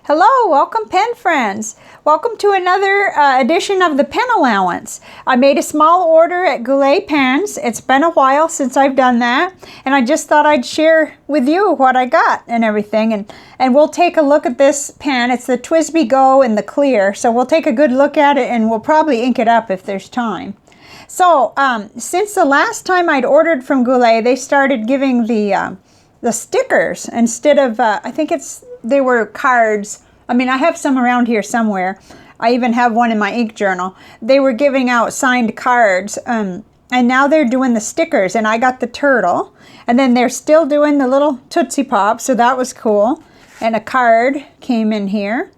Hello, welcome pen friends. Welcome to another edition of the Pen Allowance. I made a small order at Goulet pens. It's been a while since I've done that, and I just thought I'd share with you what I got and everything. And we'll take a look at this pen. It's the TWSBI Go in the clear, so we'll take a good look at it and we'll probably ink it up if there's time. So since the last time I'd ordered from Goulet, they started giving the stickers instead of, I think they were cards. I mean, I have some around here somewhere. I even have one in my ink journal. They were giving out signed cards, and now they're doing the stickers, and I got the turtle, and then they're still doing the little Tootsie Pop, so that was cool. And a card came in here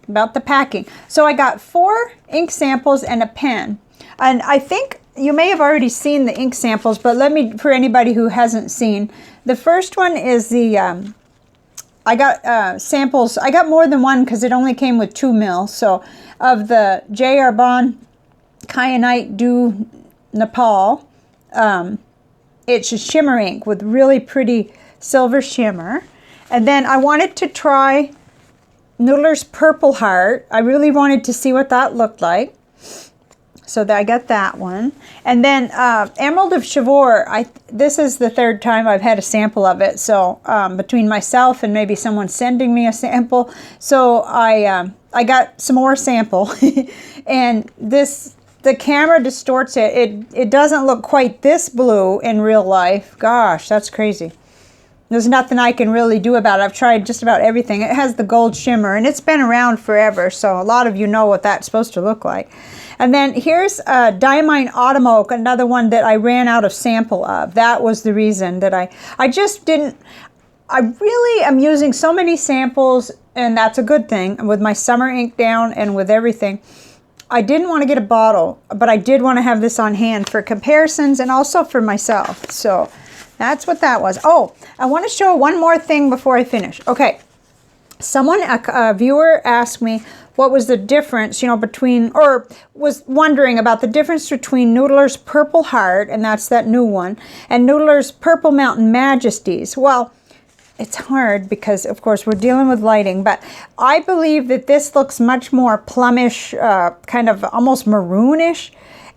about the packing. So I got 4 ink samples and a pen. And I think you may have already seen the ink samples, but let me, for anybody who hasn't seen, the first one is the, I got samples. I got more than one because it only came with 2 mils. So of the J. Herbin Kyanite du Nepal, it's a shimmer ink with really pretty silver shimmer. And then I wanted to try Noodler's Purple Heart. I really wanted to see what that looked like. So I got that one. And then Emerald of Chivor, this is the 3rd time I've had a sample of it. So between myself and maybe someone sending me a sample. So I got some more sample. And the camera distorts it. It doesn't look quite this blue in real life. Gosh, that's crazy. There's nothing I can really do about it. I've tried just about everything. It has the gold shimmer, and it's been around forever, so a lot of you know what that's supposed to look like. And then here's Diamine Autumn Oak, another one that I ran out of sample of. That was the reason that I just didn't, I really am using so many samples, and that's a good thing, with my summer ink down and with everything. I didn't want to get a bottle, but I did want to have this on hand for comparisons and also for myself. So that's what that was. Oh, I want to show one more thing before I finish. Okay, someone, a viewer asked me what was the difference, between, or was wondering about the difference between Noodler's Purple Heart, and that's that new one, and Noodler's Purple Mountain Majesties. Well, it's hard because, of course, we're dealing with lighting, but I believe that this looks much more plumish, kind of almost maroonish.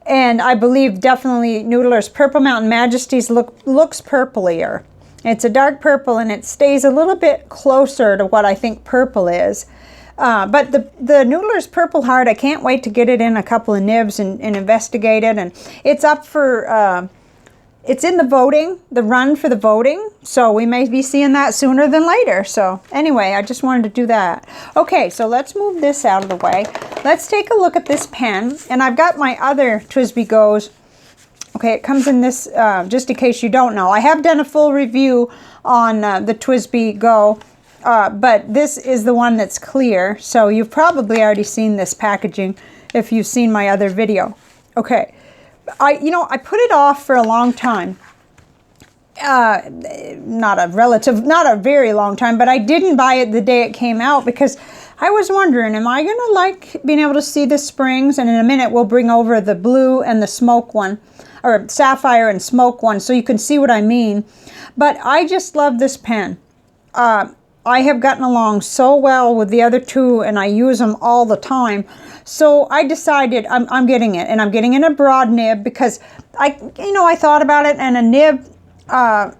And I believe definitely Noodler's Purple Mountain Majesties looks purplier. It's a dark purple, and it stays a little bit closer to what I think purple is. But the Noodler's Purple Heart, I can't wait to get it in a couple of nibs and investigate it. And it's up for, it's in the voting, the run for the voting. So we may be seeing that sooner than later. So anyway, I just wanted to do that. Okay, so let's move this out of the way. Let's take a look at this pen. And I've got my other TWSBI Go's. Okay, it comes in this, just in case you don't know. I have done a full review on the TWSBI Go, but this is the one that's clear. So you've probably already seen this packaging if you've seen my other video. Okay, I put it off for a long time. Not a very long time, but I didn't buy it the day it came out because I was wondering, am I gonna like being able to see the springs? And in a minute we'll bring over the blue and the smoke one, or sapphire and smoke one, so you can see what I mean. But I just love this pen. I have gotten along so well with the other 2, and I use them all the time. So I decided I'm getting it, and I'm getting in a broad nib because I thought about it, and a nib, a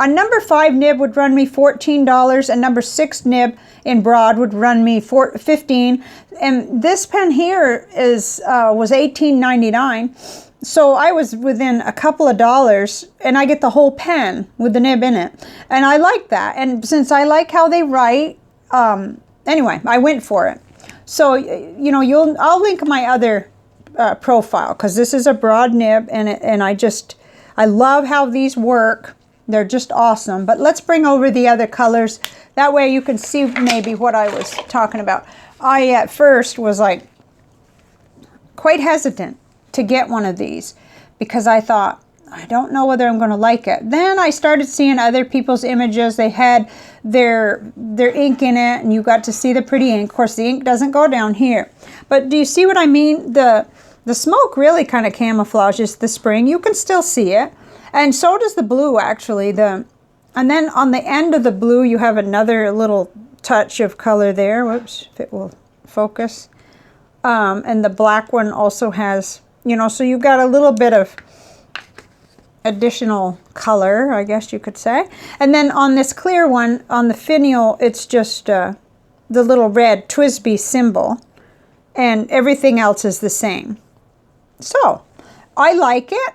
number 5 nib would run me $14. A number 6 nib in broad would run me $15. And this pen here was $18.99. So I was within a couple of dollars, and I get the whole pen with the nib in it. And I like that. And since I like how they write, anyway, I went for it. So, I'll link my other profile because this is a broad nib, and I love how these work. They're just awesome. But let's bring over the other colors. That way you can see maybe what I was talking about. I at first was like quite hesitant to get one of these because I thought, I don't know whether I'm going to like it. Then I started seeing other people's images. They had their ink in it, and you got to see the pretty ink. Of course, the ink doesn't go down here. But do you see what I mean? The smoke really kind of camouflages the spring. You can still see it. And so does the blue, actually. And then on the end of the blue, you have another little touch of color there. Whoops, if it will focus. And the black one also has, you know, so you've got a little bit of additional color, I guess you could say. And then on this clear one, on the finial, it's just the little red TWSBI symbol, and everything else is the same. So I like it.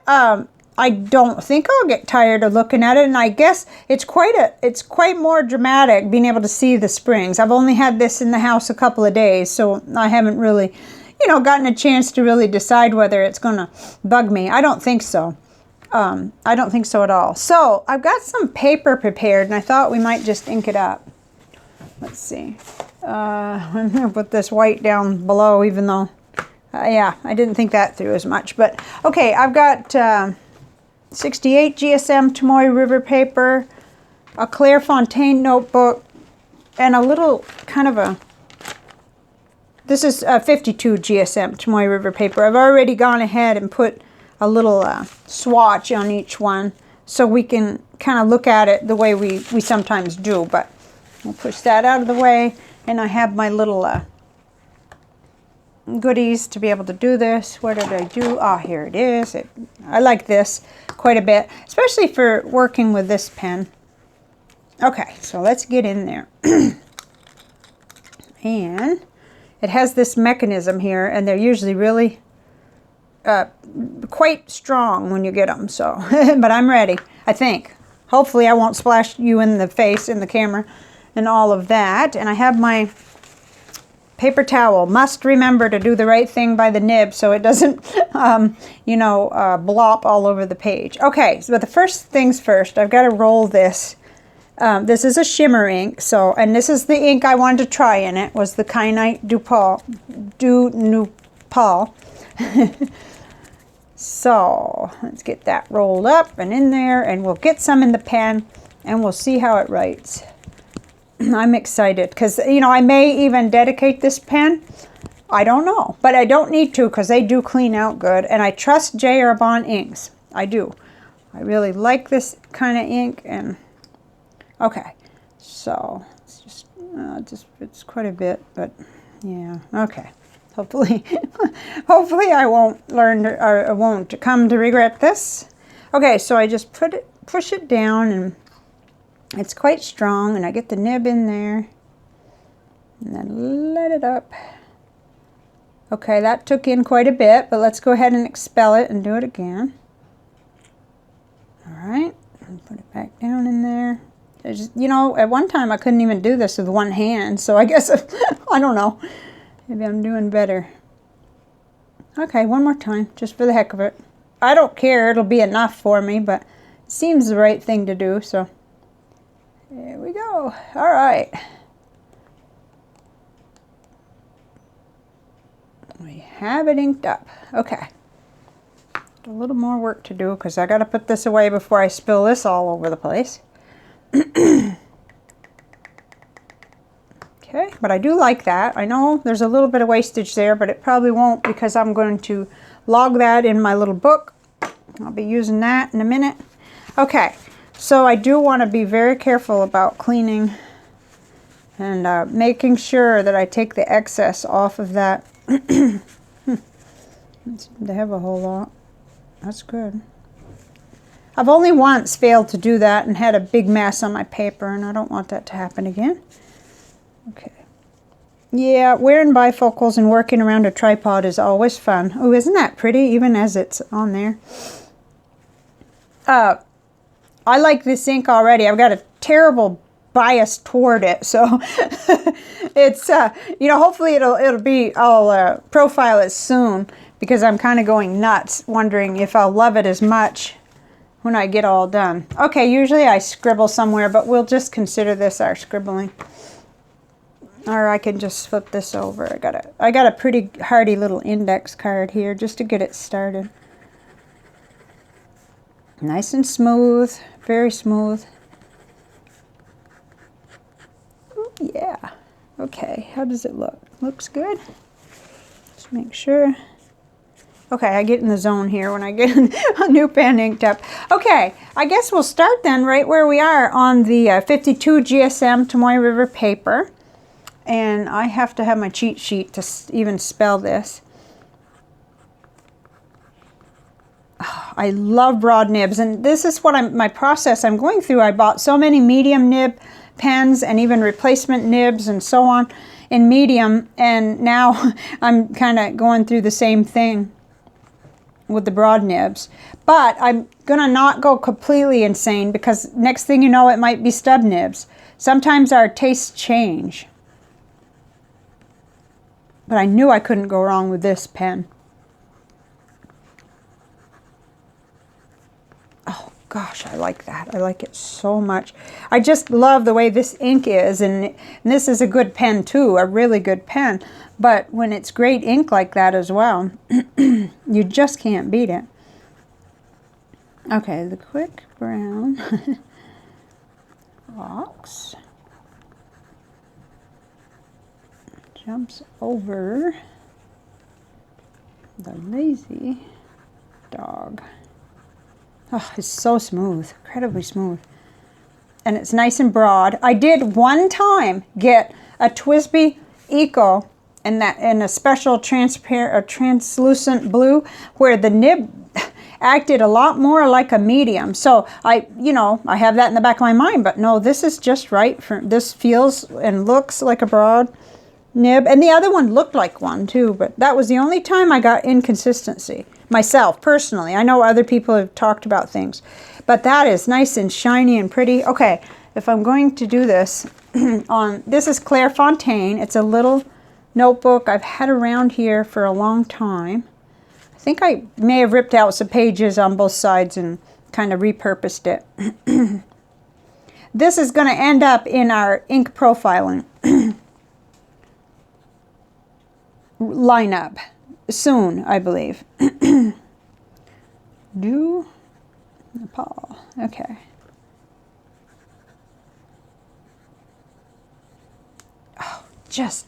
I don't think I'll get tired of looking at it, and I guess it's quite more dramatic being able to see the springs. I've only had this in the house a couple of days, so I haven't really, you know, gotten a chance to really decide whether it's going to bug me. I don't think so. I don't think so at all. So I've got some paper prepared, and I thought we might just ink it up. Let's see. I'm going to put this white down below, even though, yeah, I didn't think that through as much. But okay, I've got 68 GSM Tomoe River paper, a Clairefontaine notebook, and a little kind of a, this is 52 GSM Tomoe River paper. I've already gone ahead and put a little swatch on each one so we can kind of look at it the way we sometimes do. But we'll push that out of the way, and I have my little goodies to be able to do this. What did I do? Ah, here it is. I like this quite a bit, especially for working with this pen. Okay, so let's get in there. And it has this mechanism here, and they're usually really quite strong when you get them. So, but I'm ready, I think. Hopefully I won't splash you in the face in the camera and all of that. And I have my paper towel. Must remember to do the right thing by the nib so it doesn't, you know, blop all over the page. Okay, so the first things first, I've got to roll this. This is a shimmer ink, so, and this is the ink I wanted to try in it, was the Kyanite du Nepal. So let's get that rolled up and in there, and we'll get some in the pen and we'll see how it writes. I'm excited because, you know, I may even dedicate this pen. I don't know, but I don't need to because they do clean out good, and I trust J. Herbin inks. I do. I really like this kind of ink. And okay, so it's just it's quite a bit, but yeah, okay. Hopefully, hopefully I won't learn to, or I won't come to regret this. Okay, so I just push it down, and it's quite strong, and I get the nib in there, and then let it up. Okay, that took in quite a bit, but let's go ahead and expel it and do it again. All right, and put it back down in there. Just, you know, at one time I couldn't even do this with one hand, so I guess, I don't know. Maybe I'm doing better. Okay, one more time, just for the heck of it. I don't care, it'll be enough for me, but it seems the right thing to do, so. There we go. All right. We have it inked up. Okay. A little more work to do because I got to put this away before I spill this all over the place. Okay, but I do like that. I know there's a little bit of wastage there, but it probably won't because I'm going to log that in my little book. I'll be using that in a minute. Okay, so I do want to be very careful about cleaning and making sure that I take the excess off of that. They have a whole lot. That's good. I've only once failed to do that and had a big mess on my paper, and I don't want that to happen again. Okay. Yeah, wearing bifocals and working around a tripod is always fun. Oh, isn't that pretty, even as it's on there? I like this ink already. I've got a terrible bias toward it, so it's you know, hopefully it'll be, I'll profile it soon because I'm kind of going nuts wondering if I'll love it as much when I get all done. Okay, usually I scribble somewhere, but we'll just consider this our scribbling. Or I can just flip this over. I got a pretty hardy little index card here just to get it started. Nice and smooth, very smooth. Ooh, yeah. Okay, how does it look? Looks good. Just make sure. Okay, I get in the zone here when I get a new pen inked up. Okay, I guess we'll start then right where we are on the 52 GSM Tomoe River paper. And I have to have my cheat sheet to even spell this. Oh, I love broad nibs, and this is what my process I'm going through. I bought so many medium nib pens and even replacement nibs and so on in medium, and now I'm kind of going through the same thing with the broad nibs. But I'm gonna not go completely insane, because next thing you know, it might be stub nibs. Sometimes our tastes change. But I knew I couldn't go wrong with this pen. Oh gosh, I like that. I like it so much. I just love the way this ink is, and this is a good pen too, a really good pen. But when it's great ink like that as well, you just can't beat it. Okay, the quick brown fox jumps over the lazy dog. Oh, it's so smooth, incredibly smooth. And it's nice and broad. I did one time get a TWSBI Eco in a special translucent blue, where the nib acted a lot more like a medium. So I have that in the back of my mind, but no, this is just right for this. Feels and looks like a broad nib, and the other one looked like one too, but that was the only time I got inconsistency myself personally. I know other people have talked about things, but that is nice and shiny and pretty. Okay, if I'm going to do this this is Clairefontaine. It's a little notebook I've had around here for a long time. I think I may have ripped out some pages on both sides and kind of repurposed it. This is going to end up in our ink profiling lineup soon, I believe. Do Nepal. Okay. Oh, just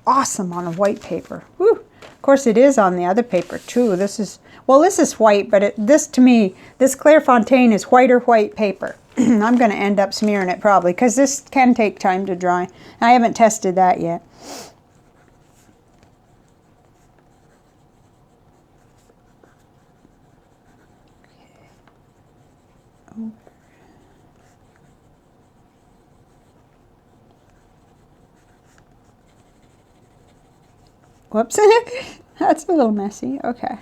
awesome on a white paper. Woo. Of course, it is on the other paper too. This is white, but this to me, this Clairefontaine is whiter white paper. I'm going to end up smearing it probably, because this can take time to dry. I haven't tested that yet. Whoops, that's a little messy. Okay.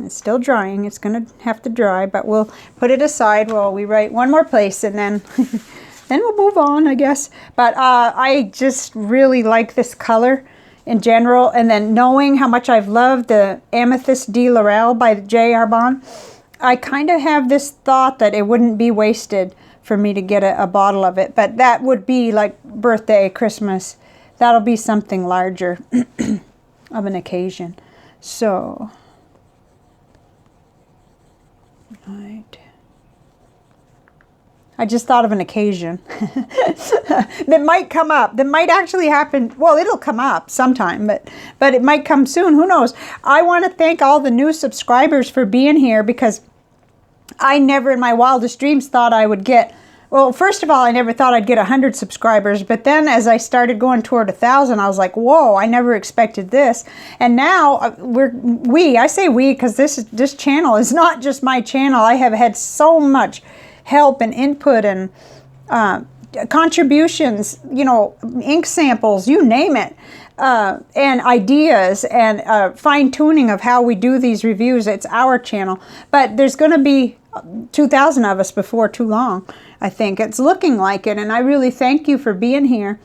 It's still drying. It's going to have to dry, but we'll put it aside while we write one more place, and then then we'll move on, I guess. But I just really like this color in general, and then knowing how much I've loved the Amethyst de Laurel by J. Arbonne, I kind of have this thought that it wouldn't be wasted for me to get a bottle of it, but that would be like birthday, Christmas. That'll be something larger of an occasion. So, right. I just thought of an occasion that might come up. That might actually happen. Well, it'll come up sometime, but it might come soon. Who knows? I want to thank all the new subscribers for being here, because I never in my wildest dreams thought I would get, well, first of all, I never thought I'd get 100 subscribers, but then as I started going toward 1,000, I was like, whoa, I never expected this. And now I say we because this channel is not just my channel. I have had so much help and input and contributions, ink samples, you name it. And ideas and fine-tuning of how we do these reviews. It's our channel. But there's going to be 2,000 of us before too long, I think. It's looking like it, and I really thank you for being here.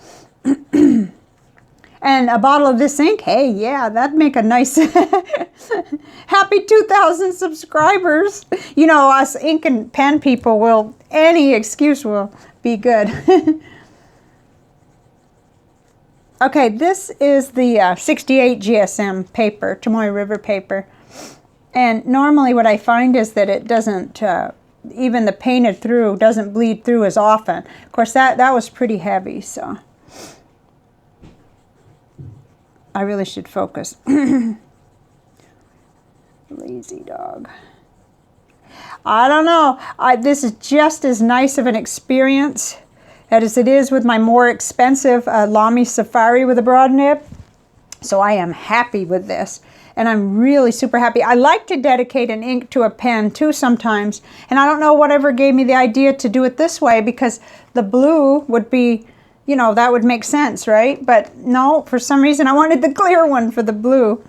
And a bottle of this ink, hey, yeah, that'd make a nice happy 2,000 subscribers. Us ink and pen people any excuse will be good. Okay, this is the 68 GSM paper, Tomoe River paper. And normally what I find is that it doesn't, even the painted through doesn't bleed through as often. Of course, that was pretty heavy, so I really should focus. Lazy dog. I don't know. This is just as nice of an experience as it is with my more expensive Lamy Safari with a broad nib. So I am happy with this, and I'm really super happy. I like to dedicate an ink to a pen too sometimes, and I don't know whatever gave me the idea to do it this way, because the blue would be, you know, that would make sense, right? But no, for some reason I wanted the clear one for the blue.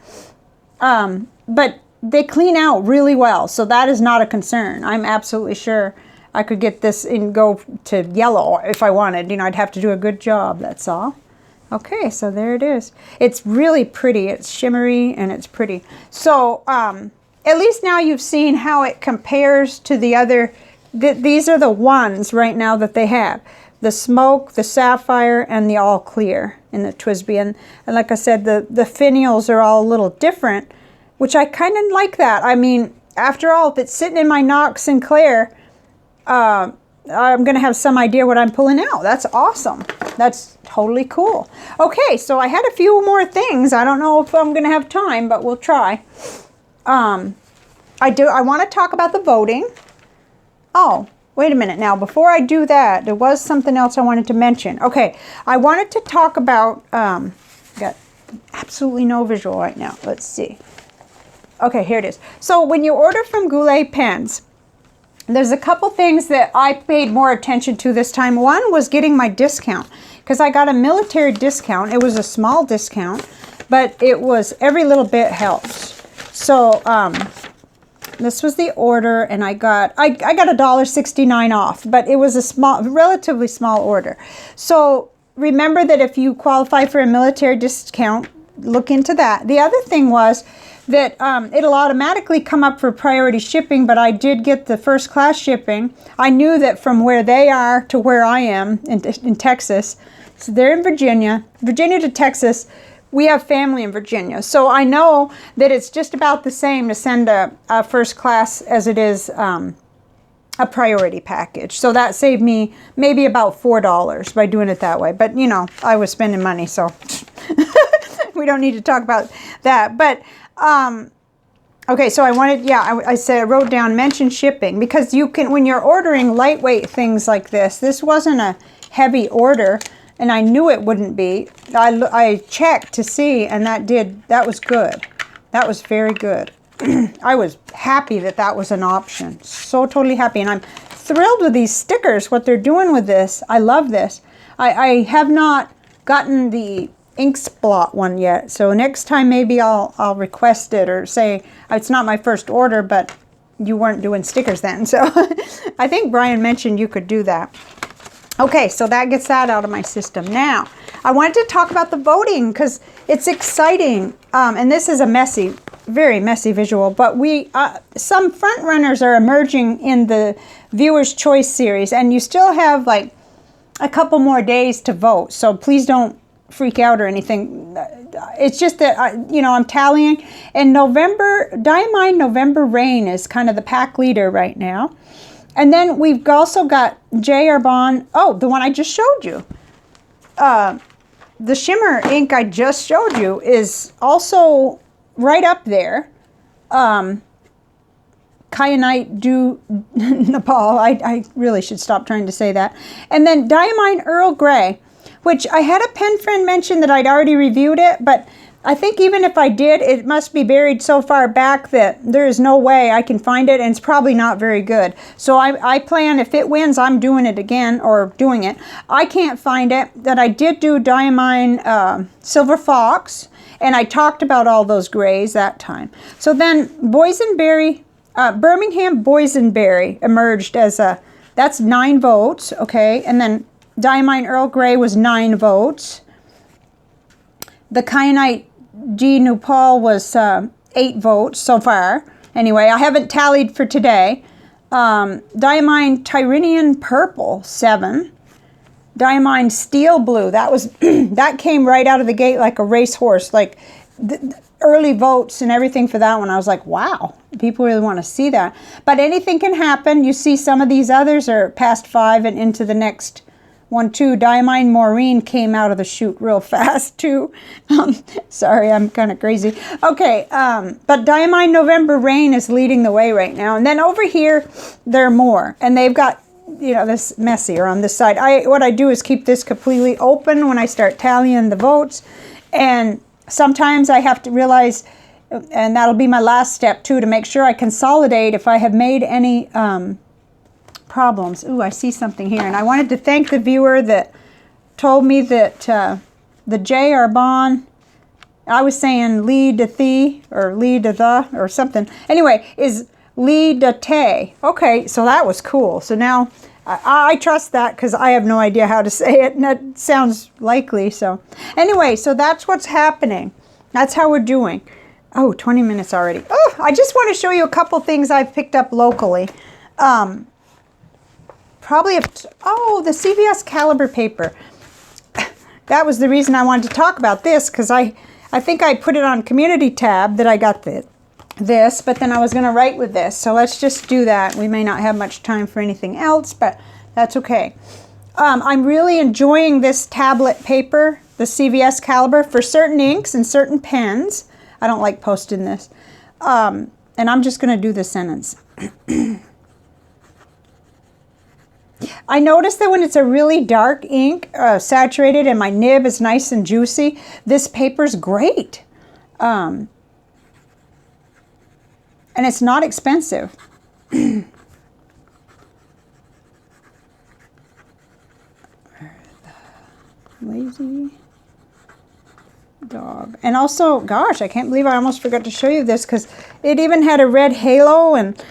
But they clean out really well, so that is not a concern. I'm absolutely sure I could get this and go to yellow if I wanted. You know, I'd have to do a good job, that's all. Okay, so there it is. It's really pretty. It's shimmery and it's pretty. So at least now you've seen how it compares to the other. These are the ones right now that they have. The smoke, the sapphire, and the all clear in the TWSBI. And like I said, the finials are all a little different, which I kind of like that. I mean, after all, if it's sitting in my Nox Sinclair, I'm going to have some idea what I'm pulling out. That's awesome. That's totally cool. Okay, so I had a few more things. I don't know if I'm going to have time, but we'll try. I want to talk about the voting. Oh, wait a minute now. Before I do that, there was something else I wanted to mention. Okay, I wanted to talk about, got absolutely no visual right now. Let's see. Okay, here it is. So when you order from Goulet pens, there's a couple things that I paid more attention to this time. One was getting my discount, because I got a military discount. It was a small discount, but it was every little bit helps. So this was the order, and I got $1.69 off, but it was a relatively small order. So remember that if you qualify for a military discount, look into that. The other thing was that it'll automatically come up for priority shipping, but I did get the first class shipping. I knew that from where they are to where I am in Texas, so they're in Virginia to Texas, we have family in Virginia. So I know that it's just about the same to send a first class as it is a priority package. So that saved me maybe about $4 by doing it that way. But you know, I was spending money, so we don't need to talk about that. But okay, so I wanted, I said, I wrote down mention shipping, because you can, when you're ordering lightweight things like this wasn't a heavy order, and I knew it wouldn't be. I checked to see, and that was good. That was very good. I was happy that was an option. So totally happy, and I'm thrilled with these stickers, what they're doing with this. I love this. I have not gotten the ink splot one yet, so next time maybe I'll request it, or say it's not my first order, but you weren't doing stickers then. So I think Brian mentioned you could do that. Okay, so that gets that out of my system. Now I wanted to talk about the voting, because it's exciting, and this is a messy, very messy visual, but some front runners are emerging in the Viewer's Choice series, and you still have like a couple more days to vote, so please don't freak out or anything. It's just that I'm tallying, and Diamine November Rain is kind of the pack leader right now. And then we've also got J. Herbin, the one I just showed you. The shimmer ink I just showed you is also right up there. Kyanite du Nepal. I really should stop trying to say that. And then Diamine Earl Grey, which I had a pen friend mention that I'd already reviewed it, but I think even if I did, it must be buried so far back that there is no way I can find it, and it's probably not very good. So I plan, if it wins, I'm doing it again, or doing it. I can't find it. That I did do Diamine Silver Fox, and I talked about all those grays that time. So then Boysenberry, Birmingham Boysenberry emerged as that's 9 votes, okay, and then Diamine Earl Grey was 9 votes. The Kyanite G. Nepal was 8 votes so far. Anyway, I haven't tallied for today. Diamine Tyrian Purple, 7. Diamine Steel Blue, that came right out of the gate like a racehorse. Like the early votes and everything for that one. I was like, wow, people really want to see that. But anything can happen. You see some of these others are past 5 and into the next one too. Diamine Maureen came out of the chute real fast too. Sorry, I'm kind of crazy. Okay, but Diamine November Rain is leading the way right now. And then over here, there are more. And they've got you know, this messier on this side. What I do is keep this completely open when I start tallying the votes. And sometimes I have to realize, and that'll be my last step too, to make sure I consolidate if I have made any problems. Ooh, I see something here. And I wanted to thank the viewer that told me that the J. Arbonne, I was saying lead to the, or lead to the, or something. Anyway, is lead to te. Okay, so that was cool. So now I trust that because I have no idea how to say it, and that sounds likely. So anyway, so that's what's happening. That's how we're doing. Oh, 20 minutes already. Oh, I just want to show you a couple things I've picked up locally. Probably, the CVS Caliber Paper. That was the reason I wanted to talk about this, because I think I put it on community tab that I got this, but then I was going to write with this. So let's just do that. We may not have much time for anything else, but that's okay. I'm really enjoying this tablet paper, the CVS Caliber, for certain inks and certain pens. I don't like posting this. And I'm just going to do the sentence. I noticed that when it's a really dark ink, saturated, and my nib is nice and juicy, this paper's great. And it's not expensive. Lazy dog. And also, gosh, I can't believe I almost forgot to show you this, because it even had a red halo, and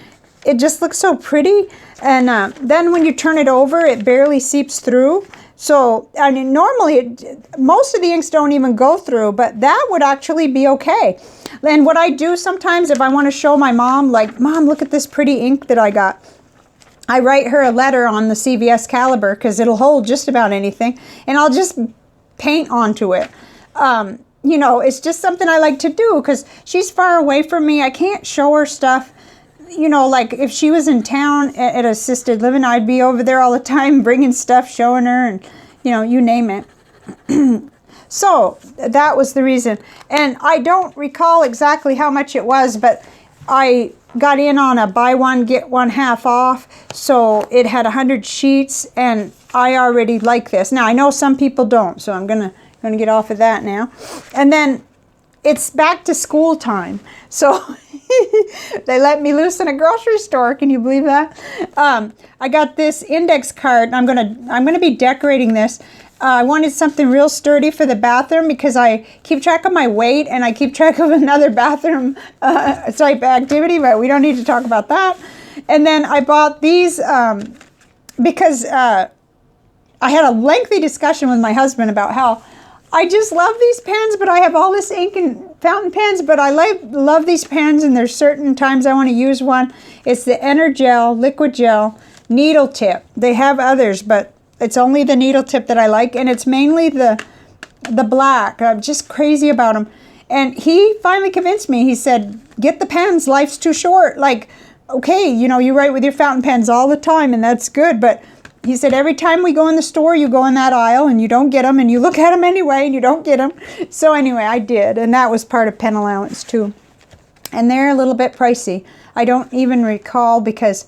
it just looks so pretty. And then when you turn it over, it barely seeps through. So, I mean, normally, most of the inks don't even go through, but that would actually be okay. And what I do sometimes, if I want to show my mom, like, Mom, look at this pretty ink that I got, I write her a letter on the CVS Caliber, because it'll hold just about anything, and I'll just paint onto it. You know, it's just something I like to do, because she's far away from me. I can't show her stuff. You know, like if she was in town at assisted living, I'd be over there all the time bringing stuff, showing her, and, you know, you name it. So that was the reason. And I don't recall exactly how much it was, but I got in on a buy one, get one half off. So it had 100 sheets, and I already like this. Now, I know some people don't, so I'm gonna get off of that now. And then it's back to school time. So they let me loose in a grocery store. Can you believe that? I got this index card, and I'm gonna be decorating this. I wanted something real sturdy for the bathroom, because I keep track of my weight, and I keep track of another bathroom type activity, but we don't need to talk about that. And then I bought these because I had a lengthy discussion with my husband about how I just love these pens, but I have all this ink and fountain pens, but I love these pens, and there's certain times I want to use one. It's the Energel Liquid Gel Needle Tip. They have others, but it's only the needle tip that I like, and it's mainly the black. I'm just crazy about them. And he finally convinced me. He said, get the pens, life's too short. Like, okay, you know, you write with your fountain pens all the time, and that's good, but he said, every time we go in the store, you go in that aisle, and you don't get them, and you look at them anyway, and you don't get them. So anyway, I did, and that was part of Pen Allowance too. And they're a little bit pricey. I don't even recall, because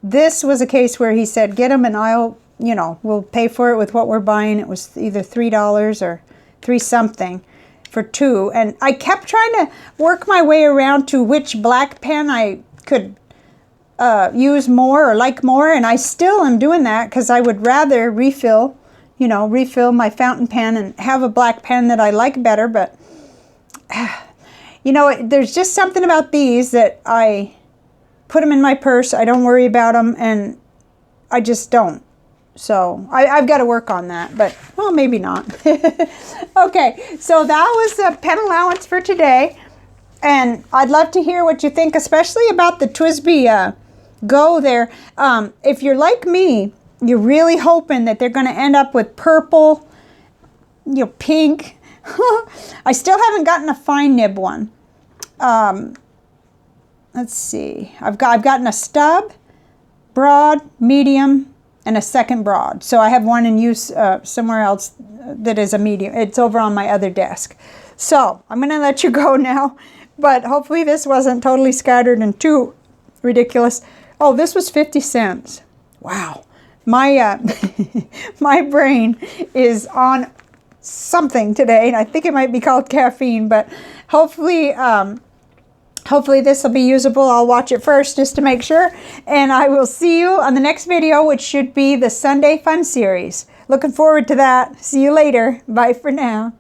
this was a case where he said, get them, and I'll, you know, we'll pay for it with what we're buying. It was either $3 or $3 something for two. And I kept trying to work my way around to which black pen I could use more or like more, and I still am doing that, because I would rather refill my fountain pen and have a black pen that I like better. But you know, there's just something about these that I put them in my purse. I don't worry about them, and I just don't. So I've got to work on that, but well, maybe not. Okay, so that was the pen allowance for today, and I'd love to hear what you think, especially about the TWSBI Go there. If you're like me, you're really hoping that they're going to end up with purple, you know, pink. I still haven't gotten a fine nib one. Let's see. I've gotten a stub, broad, medium, and a second broad. So I have one in use somewhere else that is a medium. It's over on my other desk. So I'm going to let you go now, but hopefully this wasn't totally scattered and too ridiculous. Oh, this was 50 cents. Wow. My my brain is on something today, and I think it might be called caffeine, but hopefully hopefully this will be usable. I'll watch it first just to make sure, and I will see you on the next video, which should be the Sunday Fun Series. Looking forward to that. See you later. Bye for now.